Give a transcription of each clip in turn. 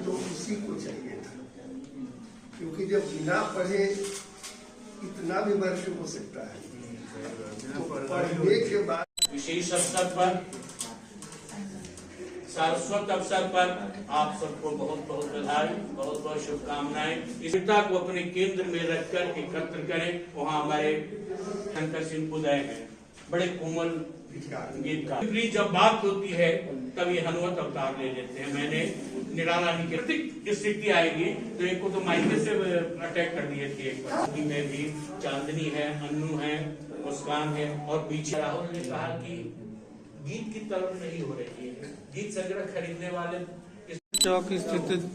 तो उसी को चाहिए था, क्योंकि जब बिना पढ़े इतना भी वर्ष हो सकता है, तो पढ़ने के बाद विशेष अवसर पर, सारस्वत अवसर पर आप सबको बहुत बहुत बधाई, बहुत बहुत शुभकामनाएं। इसता को अपने केंद्र में रखकर एकत्र करें। वहाँ हमारे शंकर सिंह उदय हैं, बड़े कोमल गीतकार। जब बात होती है तब ये हनुमत अवतार ले लेते हैं। मैंने निराला निकृतिक स्थिति आएगी तो एक को तो माइके से अटैक कर दिए थे एक बार में भी। चांदनी है, अन्नू है, मुस्कान है, और पीछे राहुल ने कहा कि गीत की तलब नहीं हो रही है, गीत संग्रह खरीदने वाले। चौक स्थित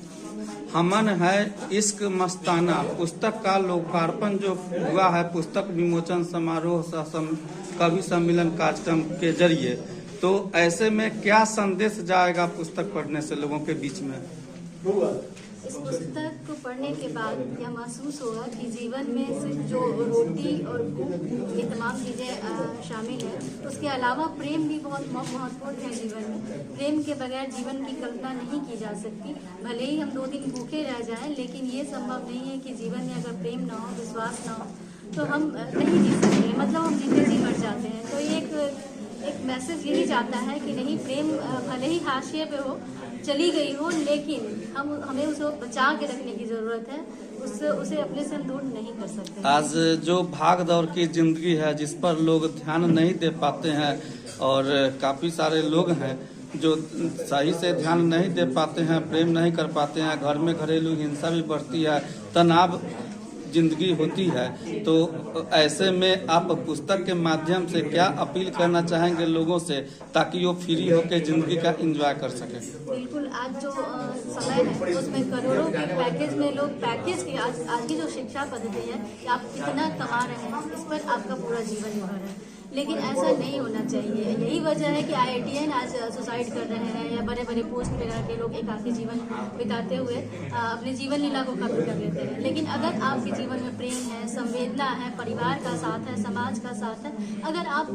हमन है इश्क मस्ताना पुस्तक का लोकार्पण जो हुआ है पुस्तक विमोचन समारोह कवि सम्मेलन कार्यक्रम के जरिए, तो ऐसे में क्या संदेश जाएगा पुस्तक पढ़ने से लोगों के बीच में? इस पुस्तक को पढ़ने के बाद यह महसूस होगा कि जीवन में सिर्फ जो रोटी और भूख ये तमाम चीज़ें शामिल है, उसके अलावा प्रेम भी बहुत महत्वपूर्ण है जीवन में। प्रेम के बगैर जीवन की कल्पना नहीं की जा सकती। भले ही हम 2 दिन भूखे रह जाएं, लेकिन ये संभव नहीं है कि जीवन में अगर प्रेम ना हो, विश्वास ना हो, तो हम नहीं जी सकते, मतलब हम जीते जी मर जाते हैं। तो एक मैसेज यही जाता है कि नहीं, प्रेम भले ही हाशिए पे हो, चली गई हो, लेकिन हमें उसे बचा के रखने की जरूरत है। उसे अपने से हम दूर नहीं कर सकते। आज जो भाग दौड़ की जिंदगी है जिस पर लोग ध्यान नहीं दे पाते हैं, और काफी सारे लोग हैं जो सही से ध्यान नहीं दे पाते हैं, प्रेम नहीं कर पाते हैं, घर में घरेलू हिंसा भी बढ़ती है, तनाव जिंदगी होती है, तो ऐसे में आप पुस्तक के माध्यम से क्या अपील करना चाहेंगे लोगों से, ताकि वो फ्री होकर जिंदगी का एंजॉय कर सके? बिल्कुल, आज जो समय है उसमें करोड़ों के पैकेज में लोग पैकेज की आज की जो शिक्षा पद्धति है कि आप कितना कमा रहे हैं, इस पर आपका पूरा जीवन निर्भर है। लेकिन ऐसा नहीं होना चाहिए। यही वजह है कि IITian आज सुसाइड कर रहे हैं, या बड़े बड़े पोस्ट पे रह के लोग एकाकी जीवन बिताते हुए अपने जीवन लीला को खत्म कर लेते हैं। लेकिन अगर आपके जीवन में प्रेम है, संवेदना है, परिवार का साथ है, समाज का साथ है, अगर आप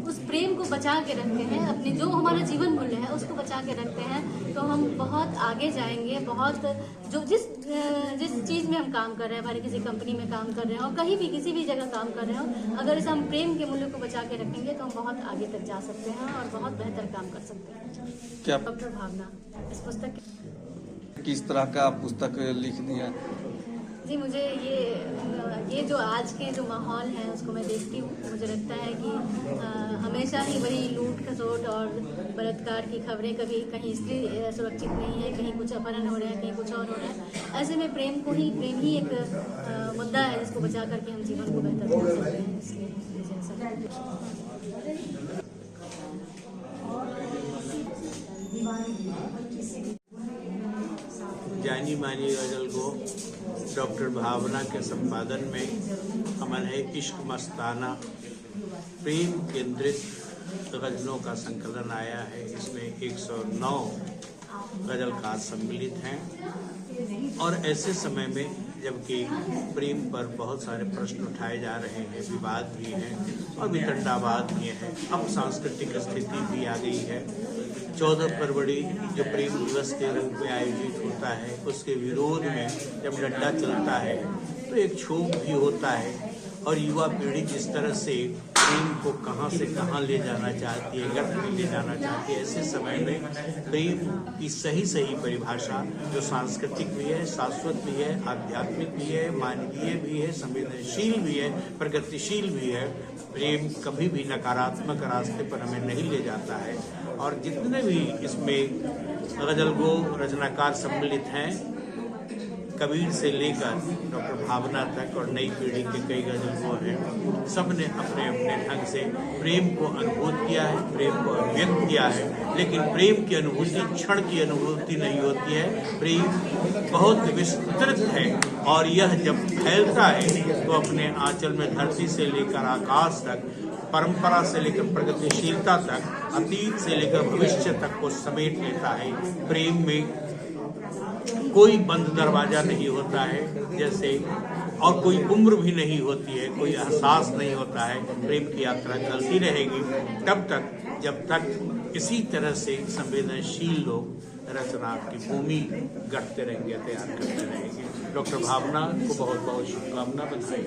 उस प्रेम को बचा के रखते हैं, अपने जो हमारा जीवन मूल्य है उसको बचा के रखते हैं, तो हम बहुत आगे जाएंगे। बहुत जो जिस चीज़ में हम काम कर रहे हैं, भले किसी कंपनी में काम कर रहे हैं और कहीं भी किसी भी जगह काम कर रहे हो, अगर इसे हम प्रेम के मूल्य को बचा के रखेंगे तो हम बहुत आगे तक जा सकते हैं और बहुत बेहतर काम कर सकते हैं। क्या डॉक्टर भावना इस पुस्तक किस तरह का पुस्तक लिखनी है? जी, मुझे ये जो आज के जो माहौल है उसको मैं देखती हूँ, मुझे लगता है कि हमेशा ही वही लूट खसोट और बलात्कार की खबरें, कभी कहीं स्त्री सुरक्षित नहीं है, कहीं कुछ अपहरण हो रहे हैं, कहीं कुछ और हो रहा है। ऐसे में प्रेम ही एक मुद्दा है जिसको बचा करके हम जीवन को बेहतर बना सकते हैं। इसलिए मुझे ऐसा जानी मानी गजल को डॉक्टर भावना के संपादन में अमन है इश्क मस्ताना प्रेम केंद्रित गजलों का संकलन आया है। इसमें 109 गजलकार सम्मिलित हैं, और ऐसे समय में जबकि प्रेम पर बहुत सारे प्रश्न उठाए जा रहे हैं, विवाद भी हैं और वितंडावाद भी है, अब सांस्कृतिक स्थिति भी आ गई है। 14 फरवरी जो प्रेम दिवस के रूप में आयोजित होता है, उसके विरोध में जब डंडा चलता है तो एक क्षोभ भी होता है, और युवा पीढ़ी जिस तरह से प्रेम को कहां से कहां ले जाना चाहती है, गर्त में ले जाना चाहती है, ऐसे समय में प्रेम की सही परिभाषा जो सांस्कृतिक भी है, शाश्वत भी है, आध्यात्मिक भी है, मानवीय भी है, संवेदनशील भी है, प्रगतिशील भी है। प्रेम कभी भी नकारात्मक रास्ते पर हमें नहीं ले जाता है, और जितने भी इसमें गजलगो रचनाकार सम्मिलित हैं, कबीर से लेकर डॉक्टर भावना तक और नई पीढ़ी के कई गजलगो हैं, सब ने अपने अपने ढंग से प्रेम को अनुभूत किया है, प्रेम को अभिव्यक्त किया है। लेकिन प्रेम की अनुभूति क्षण की अनुभूति नहीं होती है, प्रेम बहुत विस्तृत है, और यह जब फैलता है तो अपने आंचल में धरती से लेकर आकाश तक, परंपरा से लेकर प्रगतिशीलता तक, अतीत से लेकर भविष्य तक को समेट लेता है। प्रेम में कोई बंद दरवाजा नहीं होता है जैसे, और कोई उम्र भी नहीं होती है, कोई एहसास नहीं होता है। प्रेम की यात्रा चलती रहेगी तब तक जब तक इसी तरह से संवेदनशील लोग रचना की भूमि गढ़ते रहेंगे, तैयार करते रहेंगे। डॉक्टर भावना को बहुत बहुत शुभकामना, बधाई।